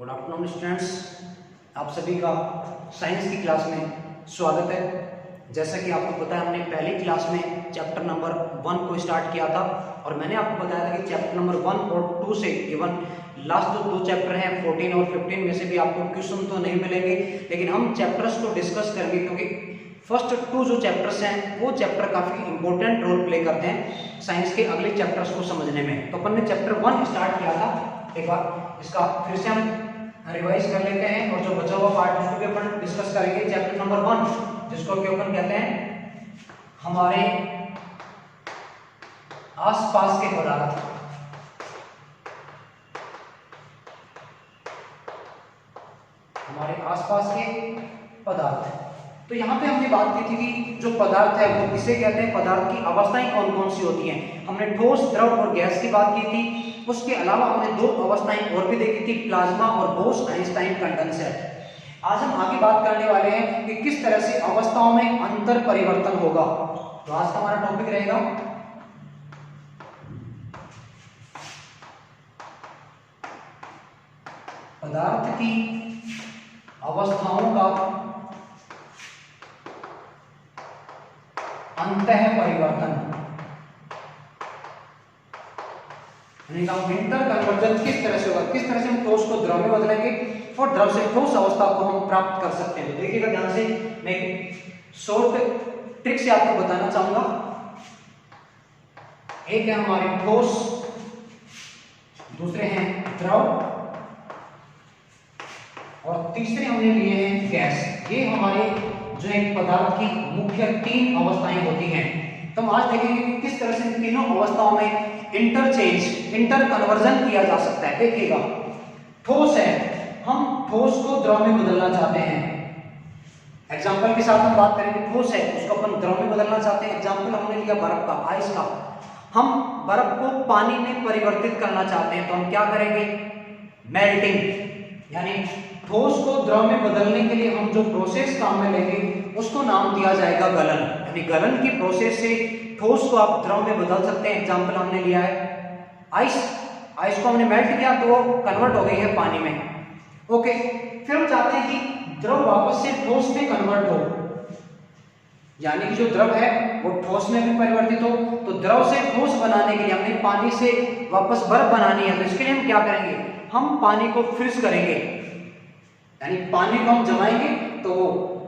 Good afternoon students, आप सभी का साइंस की क्लास में स्वागत है। जैसा कि आपको पता है, हमने पहली क्लास में चैप्टर नंबर 1 को स्टार्ट किया था और मैंने आपको बताया था कि चैप्टर नंबर 1 और 2 से इवन लास्ट जो 2 चैप्टर हैं 14 और 15 में से भी आपको क्वेश्चन तो नहीं मिलेंगे, लेकिन हम चैप्टर्स को डिस्कस करेंगे क्योंकि फर्स्ट 2 जो चैप्टर्स हैं वो चैप्टर काफ़ी इंपॉर्टेंट रोल प्ले करते हैं साइंस के अगले चैप्टर्स को समझने में। तो अपन ने चैप्टर 1 स्टार्ट किया था, एक बार इसका फिर से हम रिवाइज कर लेते हैं और जो बचा हुआ पार्ट उसको भी अपन डिस्कस करेंगे। चैप्टर नंबर 1 जिसको कि अपन कहते हैं हमारे आसपास के पदार्थ। हमारे आसपास के पदार्थ। तो यहाँ पे हमने बात की थी कि जो पदार्थ है वो किसे कहते हैं, पदार्थ की अवस्थाएं कौन कौन सी होती हैं। हमने ठोस, द्रव और गैस की बात की थी। उसके अलावा हमने 2 अवस्थाएं और भी देखी थी, प्लाज्मा और बोस-आइंस्टाइन कंडेंसर। आज हम आगे बात करने वाले हैं कि किस तरह से अवस्थाओं में अंतर परिवर्तन होगा। तो आज का हमारा टॉपिक रहेगा पदार्थ की अवस्थाओं का अंतः परिवर्तन, इंटर कन्वर्जन किस तरह से होगा, किस तरह से हम ठोस को द्रव में बदलेंगे और द्रव से ठोस अवस्था को हम प्राप्त कर सकते हैं। तो देखिएगा ध्यान से, मैं शॉर्ट ट्रिक से आपको बताना चाहूंगा। एक है हमारे ठोस, दूसरे हैं द्रव और तीसरे हमने लिए हैं गैस। ये हमारे जो एक पदार्थ की मुख्य 3 अवस्थाएं होती हैं। तो हम आज देखेंगे कि किस तरह से इन तीनों अवस्थाओं में इंटर कन्वर्जन किया जा सकता है। देखिएगा, ठोस है, हम ठोस को द्रव में बदलना चाहते हैं। एग्जांपल के साथ हम बात करेंगे, ठोस है उसको अपन द्रव में बदलना चाहते हैं। एग्जांपल हमने लिया बर्फ का, आइस का। हम बर्फ को पानी में परिवर्तित करना चाहते हैं तो हम क्या करेंगे, मेल्टिंग, यानी ठोस को द्रव में बदलने के लिए हम जो प्रोसेस काम में लेंगे उसको नाम दिया जाएगा गलन। यानी गलन की प्रोसेस से ठोस को आप द्रव में बदल सकते हैं। एग्जांपल हमने लिया है आइस, आइस को हमने मेल्ट किया तो वो कन्वर्ट हो गई है पानी में। ओके, फिर हम चाहते हैं कि द्रव वापस से ठोस में कन्वर्ट हो, यानी कि जो द्रव है वो ठोस में भी परिवर्तित हो। तो द्रव से ठोस बनाने के लिए हमने पानी से वापस बर्फ बनानी है, तो इसके लिए हम क्या करेंगे, हम पानी को फ्रीज करेंगे, यानी पानी को हम जमाएंगे तो वो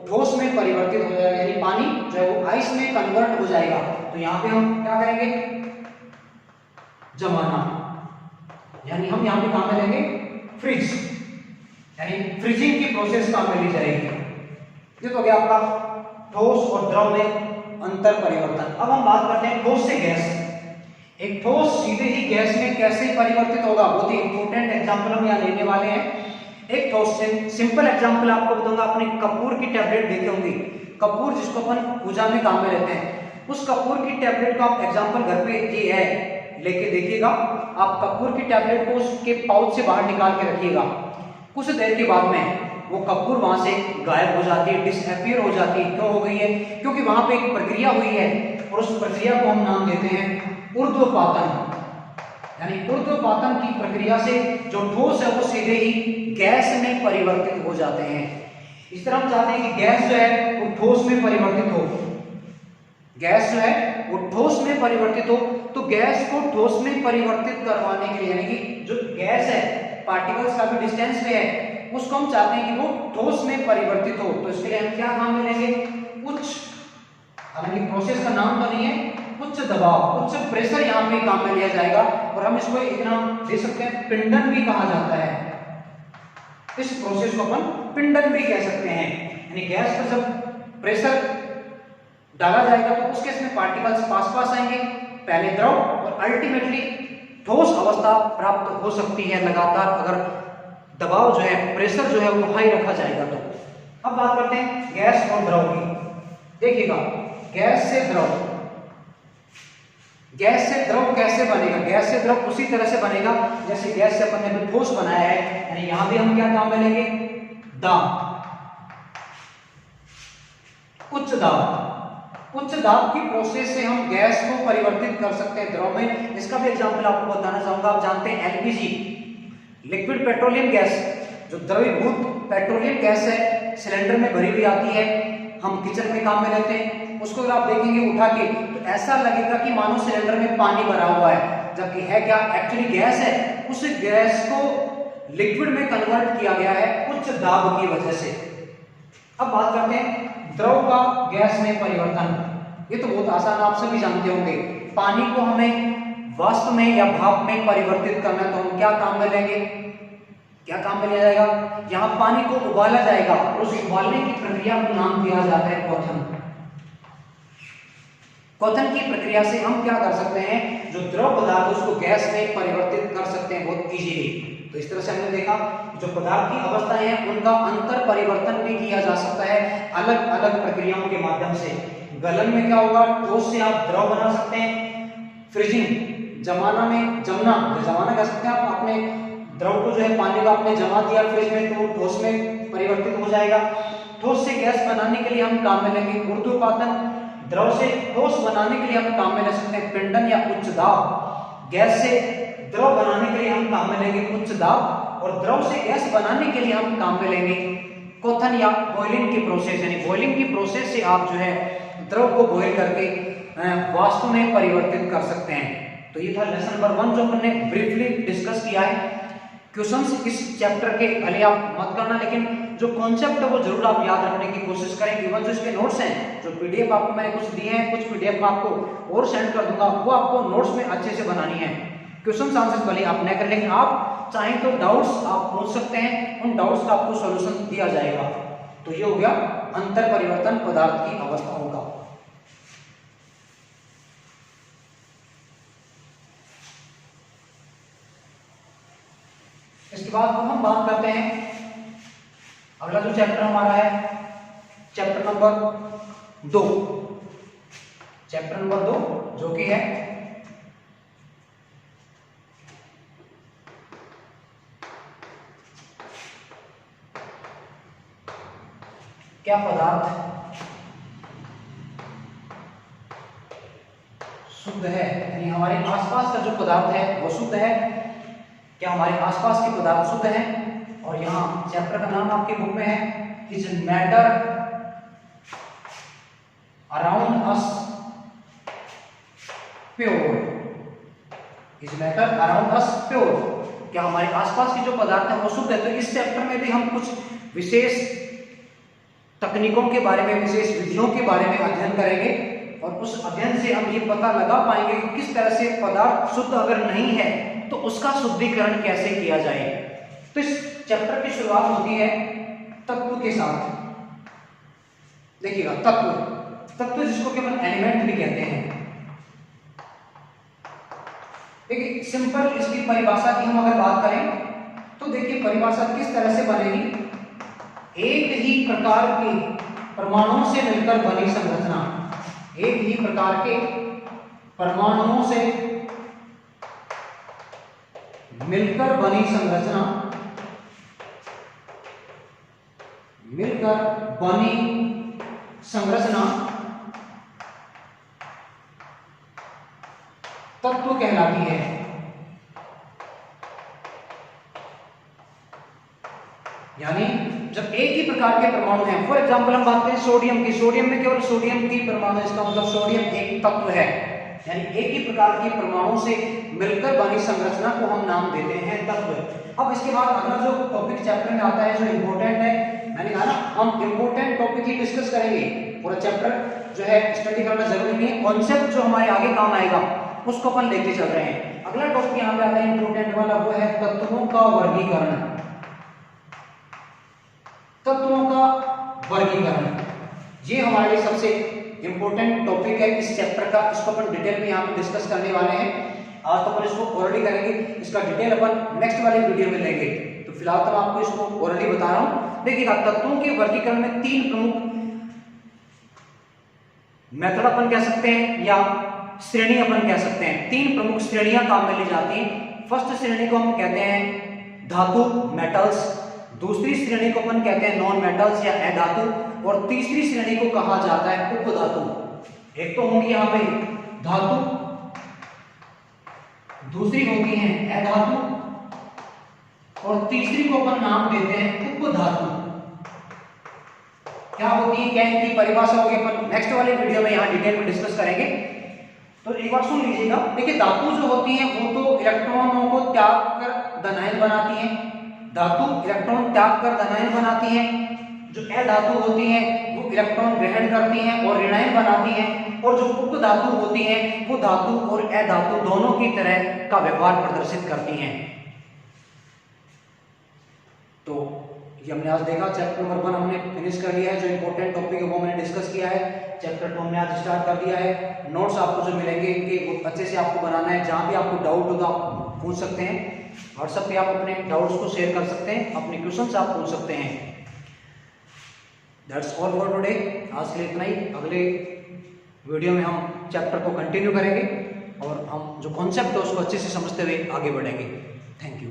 ठोस में परिवर्तित हो जाएगा, यानी पानी जो है वो आइस में कन्वर्ट हो जाएगा। तो यहाँ पे हम क्या करेंगे, जमाना, यानी हम यहाँ पे काम में लेंगे फ्रीज, यानी फ्रीजिंग की प्रोसेस काम में ली जाएगी। ये तो हो गया आपका ठोस और द्रव में अंतर परिवर्तन। अब हम बात करते हैं ठोस से गैस। एक ठोस सीधे ही गैस में कैसे परिवर्तित होगा, बहुत ही इंपॉर्टेंट एग्जांपल हम यहाँ लेने वाले हैं। एक ठोस से सिंपल एग्जांपल आपको बताऊंगा, आपने कपूर की टैबलेट देखी होंगी, कपूर जिसको अपन पूजा में काम में लेते हैं, उस कपूर की टैबलेट को आप एग्जांपल घर पे ये है लेके देखिएगा। आप कपूर की टैबलेट को उसके पाउच से बाहर निकाल के रखिएगा। कुछ देर के बाद में वो कपूर वहां से गायब हो जाती है, डिसअपीयर हो जाती है। क्यों हो गई है, क्योंकि वहां पे एक प्रक्रिया हुई है और उस प्रक्रिया को हम नाम देते हैं ऊर्ध्वपातन। यानी ऊर्ध्वपातन की प्रक्रिया से जो ठोस है वो सीधे ही गैस में परिवर्तित हो जाते हैं। इस तरह हम चाहते हैं कि गैस जो है वो ठोस में परिवर्तित हो, गैस जो है वो ठोस में परिवर्तित हो। तो गैस को ठोस में परिवर्तित करवाने के लिए, यानी कि जो गैस है पार्टिकल्स का भी डिस्टेंस पे है, उसको हम चाहते हैं कि वो ठोस में परिवर्तित हो। तो इसके लिए हम क्या काम में लेंगे, उच्च, हालांकि प्रोसेस का नाम तो नहीं है, उच्च दबाव, उच्च प्रेशर यहाँ पे काम में लिया जाएगा और हम इसको एक नाम दे सकते हैं, पिंडन भी कहा जाता है। इस प्रोसेस को अपन पिंडन भी कह सकते हैं। यानी गैस पर जब प्रेशर डाला जाएगा तो उस केस में पार्टिकल्स पास आएंगे, पहले द्रव और अल्टीमेटली ठोस अवस्था प्राप्त हो सकती है लगातार, अगर दबाव जो है, प्रेशर जो है वो हाई रखा जाएगा। तो अब बात करते हैं गैस और द्रव की। देखिएगा, गैस से द्रव, गैस से द्रव कैसे बनेगा, गैस से द्रव उसी तरह से बनेगा जैसे गैस से अपन ने ठोस बनाया है। यानी यहां भी हम क्या काम में लेंगे, दाब, उच्च दाब। उच्च दाब की प्रोसेस से हम गैस को परिवर्तित कर सकते हैं द्रव में। इसका भी एग्जांपल आपको बताना चाहूंगा। आप जानते हैं एलपीजी, लिक्विड पेट्रोलियम गैस, जो द्रवीभूत पेट्रोलियम गैस है सिलेंडर में भरी हुई आती है, हम किचन में काम में लेते हैं, उसको अगर आप देखेंगे उठा के तो ऐसा लगेगा कि मानो सिलेंडर में पानी भरा हुआ है, जबकि है क्या, एक्चुअली गैस है। उस गैस को लिक्विड में कन्वर्ट किया गया है उच्च दाब की वजह से। अब बात करते हैं द्रव का गैस में परिवर्तन। ये तो बहुत आसान, आप सभी जानते होंगे। पानी को हमें वाष्प में या भाप में परिवर्तित करना, तो हम क्या काम में लेंगे, क्या काम में लिया जाएगा, यहाँ पानी को उबाला जाएगा और उस उबालने की प्रक्रिया को नाम दिया जाता है क्वथन। क्वथन की प्रक्रिया से हम क्या कर सकते हैं, जो द्रव पदार्थ उसको गैस में परिवर्तित कर सकते हैं बहुत इजीली। तो इस तरह से हमने देखा जो पदार्थ की अवस्थाएं हैं उनका अंतर परिवर्तन भी किया जा सकता है अलग अलग प्रक्रियाओं के माध्यम से। गलन में क्या होगा, ठोस से आप द्रव बना सकते हैं। फ्रीजिंग जमाना में जमना कह सकते हैं आप, अपने द्रव को जो है पानी का आपने जमा दिया फ्रिज में तो ठोस में परिवर्तित हो जाएगा। ठोस से गैस बनाने के लिए हम काम में लेंगे ऊर्ध्वपातन। द्रव से ठोस बनाने के लिए हम काम में ले सकते हैं पिंडन या उच्च दाब। गैस से द्रव बनाने के लिए हम काम में लेंगे उच्च दाब, और द्रव से गैस बनाने के लिए हम काम में लेंगे क्वथन या बॉइलिंग की प्रोसेस। यानी बॉइलिंग की प्रोसेस से आप जो है द्रव को बॉइल करके वाष्प में परिवर्तित कर सकते हैं। तो ये था लेसन नंबर 1 जो हमने ब्रीफली डिस्कस किया है। क्वेश्चंस इस चैप्टर के भले आप मत करना, लेकिन जो कॉन्सेप्ट है वो जरूर आप याद रखने की कोशिश करें। इवन जो इसके नोट्स हैं, जो पीडीएफ आपको मैंने कुछ दिए हैं, कुछ पीडीएफ में आपको और सेंड कर दूंगा, वो आपको नोट्स में अच्छे से बनानी है। क्वेश्चन आंसर्स भले आप न कर, लेकिन आप चाहें तो डाउट्स आप पूछ सकते हैं, उन डाउट्स का आपको सॉल्यूशन दिया जाएगा। तो ये हो गया अंतर परिवर्तन पदार्थ की अवस्थाओं का। इसके बाद हम बात करते हैं अगला जो चैप्टर हमारा है, चैप्टर नंबर 2। चैप्टर नंबर 2 जो कि है क्या पदार्थ शुद्ध है, यानी हमारे आसपास का जो पदार्थ है वो शुद्ध है, क्या हमारे आसपास के पदार्थ शुद्ध हैं। और यहाँ चैप्टर का नाम आपकी बुक में है is matter around us pure. Is matter around us pure, क्या हमारे आसपास के जो पदार्थ हैं वो शुद्ध है। तो इस चैप्टर में भी हम कुछ विशेष तकनीकों के बारे में, विशेष विधियों के बारे में अध्ययन करेंगे, और उस अध्ययन से हम ये पता लगा पाएंगे कि किस तरह से पदार्थ शुद्ध अगर नहीं है तो उसका शुद्धिकरण कैसे किया जाए। तो इस चैप्टर की शुरुआत होती है तत्व के साथ। देखिएगा तत्व जिसको कि हम एलिमेंट भी कहते हैं। देखिए सिंपल इसकी परिभाषा की हम अगर बात करें तो देखिए परिभाषा किस तरह से बनेगी, एक ही प्रकार के परमाणुओं से मिलकर बनी संरचना, एक ही प्रकार के परमाणुओं से मिलकर बनी संरचना, मिलकर बनी संरचना तत्व कहलाती है। यानी जब एक ही प्रकार के परमाणु हैं, फॉर एग्जांपल हम बात करें सोडियम की, सोडियम में केवल सोडियम की परमाणु, इसका मतलब सोडियम एक तत्व है। यानी एक ही प्रकार के परमाणु से मिलकर बनी संरचना को हम नाम देते हैं तत्व। अब इसके बाद अगला जो टॉपिक चैप्टर में आता है जो इंपॉर्टेंट है, मैंने कहा ना हम इंपॉर्टेंट टॉपिक ही डिस्कस करेंगे, पूरा चैप्टर जो है स्टडी करना जरूरी नहीं है, कॉन्सेप्ट जो हमारे आगे काम आएगा उसको अपन लेके चल रहे हैं। अगला टॉपिक यहाँ पे आता है इंपॉर्टेंट वाला, वो है तत्वों का वर्गीकरण। तत्वों का वर्गीकरण ये हमारे लिए सबसे इंपॉर्टेंट टॉपिक है इस चैप्टर का। इसको अपन डिटेल में यहाँ पे डिस्कस करने वाले हैं। आज तो अपन इसको ओरली करेंगे, इसका डिटेल अपन नेक्स्ट वाले वीडियो में लेंगे। तो फिलहाल तो मैं आपको इसको ओरली बता रहा हूँ। देखिएगा तत्वों के वर्गीकरण में 3 प्रमुख मेथड अपन कह सकते हैं या श्रेणी अपन कह सकते हैं। 3 प्रमुख श्रेणियां काम में ली जाती हैं। फर्स्ट श्रेणी को हम कहते हैं धातु मेटल्स, दूसरी श्रेणी को अपन कहते हैं नॉन मेटल्स या अधातु, और तीसरी श्रेणी को कहा जाता है उपधातु। एक तो होंगी यहाँ पे धातु, दूसरी होती है अधातु, और तीसरी को अपन नाम देते हैं उपधातु। क्या होती है, क्या इनकी परिभाषा होगी, अपन नेक्स्ट वाले वीडियो में यहाँ डिटेल में डिस्कस करेंगे। तो एक बार सुन लीजिएगा, देखिए धातु जो होती है वो तो इलेक्ट्रॉनों को त्याग कर धनायन बनाती है, धातु इलेक्ट्रॉन त्याग कर धनायन बनाती है। जो अधातु होती है वो इलेक्ट्रॉन ग्रहण करती हैं और ऋणायन बनाती हैं, और जो उपधातु होती हैं वो धातु और अधातु दोनों की तरह का व्यवहार प्रदर्शित करती हैं। तो ये हमने आज देखा, चैप्टर नंबर 1 हमने फिनिश कर लिया है। जो इंपॉर्टेंट टॉपिक है वो हमने डिस्कस किया है। चैप्टर 2 हमने आज स्टार्ट कर दिया है। नोट्स आपको जो मिलेंगे इनके अच्छे से आपको बनाना है। जहाँ भी आपको डाउट होगा आप पूछ सकते हैं, व्हाट्सएप पे आप अपने डाउट्स को शेयर कर सकते हैं, अपने क्वेश्चंस आप पूछ सकते हैं। That's all for today. आज के लिए इतना ही। अगले वीडियो में हम चैप्टर को कंटिन्यू करेंगे और हम जो कॉन्सेप्ट है उसको अच्छे से समझते हुए आगे बढ़ेंगे। Thank you.